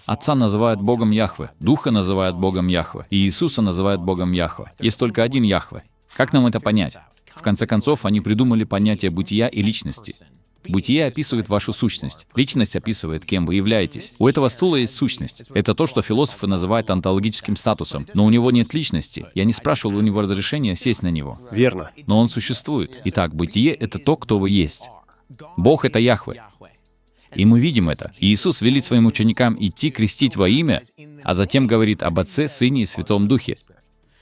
Отца называют Богом Яхве, Духа называют Богом Яхве, и Иисуса называют Богом Яхве. Есть только один Яхве. Как нам это понять? В конце концов, они придумали понятие бытия и личности. Бытие описывает вашу сущность. Личность описывает, кем вы являетесь. У этого стула есть сущность. Это то, что философы называют онтологическим статусом. Но у него нет личности. Я не спрашивал у него разрешения сесть на него. Верно. Но он существует. Итак, бытие — это то, кто вы есть. Бог — это Яхве. И мы видим это. И Иисус велит своим ученикам идти крестить во имя, а затем говорит об Отце, Сыне и Святом Духе.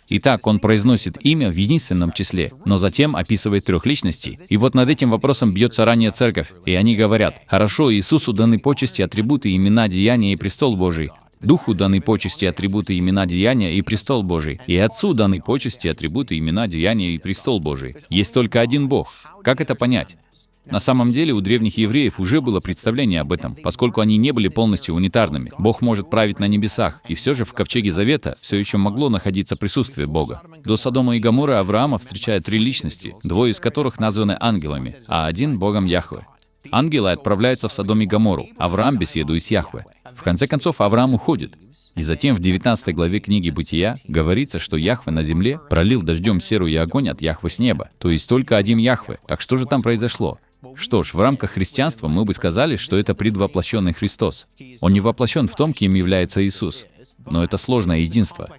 Итак, он произносит имя в единственном числе, но затем описывает трех личностей. И вот над этим вопросом бьется ранняя церковь. И они говорят: «Хорошо, Иисусу даны почести, атрибуты, имена, деяния и престол Божий. Духу даны почести, атрибуты, имена, деяния и престол Божий. И Отцу даны почести, атрибуты, имена, деяния и престол Божий». Есть только один Бог. Как это понять? На самом деле у древних евреев уже было представление об этом, поскольку они не были полностью унитарными. Бог может править на небесах, и все же в ковчеге Завета все еще могло находиться присутствие Бога. До Содома и Гоморры Авраама встречают три личности, двое из которых названы ангелами, а один — Богом Яхве. Ангелы отправляются в Содом и Гоморру, Авраам беседует с Яхве. В конце концов, Авраам уходит. И затем в 19 главе книги Бытия говорится, что Яхве на земле пролил дождем серу и огонь от Яхве с неба. То есть только один Яхве. Так что же там произошло? Что ж, в рамках христианства мы бы сказали, что это предвоплощенный Христос. Он не воплощен в том, кем является Иисус. Но это сложное единство.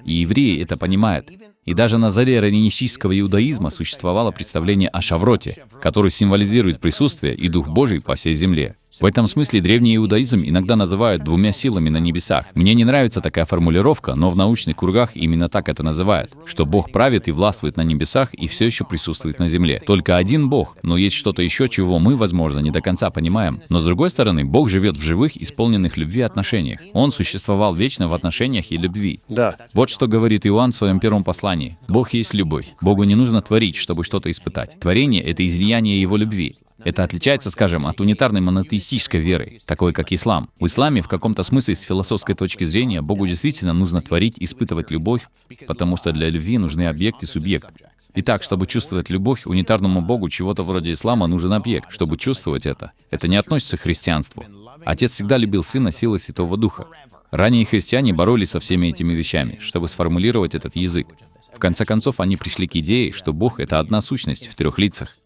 И евреи это понимают. И даже на заре раннинистического иудаизма существовало представление о Шавроте, который символизирует присутствие и Дух Божий по всей земле. В этом смысле древний иудаизм иногда называют двумя силами на небесах. Мне не нравится такая формулировка, но в научных кругах именно так это называют, что Бог правит и властвует на небесах и все еще присутствует на земле. Только один Бог, но есть что-то еще, чего мы, возможно, не до конца понимаем. Но с другой стороны, Бог живет в живых, исполненных любви отношениях. Он существовал вечно в отношениях и любви. Да. Вот что говорит Иоанн в своем первом послании. Бог есть любовь. Богу не нужно творить, чтобы что-то испытать. Творение — это излияние Его любви. Это отличается, скажем, от унитарной монотеистической веры, такой как ислам. В исламе, в каком-то смысле, с философской точки зрения, Богу действительно нужно творить, испытывать любовь, потому что для любви нужны объект и субъект. Итак, чтобы чувствовать любовь, унитарному Богу чего-то вроде ислама нужен объект, чтобы чувствовать это. Это не относится к христианству. Отец всегда любил Сына силой Святого Духа. Ранние христиане боролись со всеми этими вещами, чтобы сформулировать этот язык. В конце концов, они пришли к идее, что Бог — это одна сущность в трех лицах.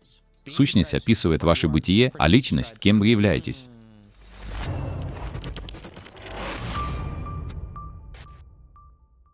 Сущность описывает ваше бытие, а личность — кем вы являетесь.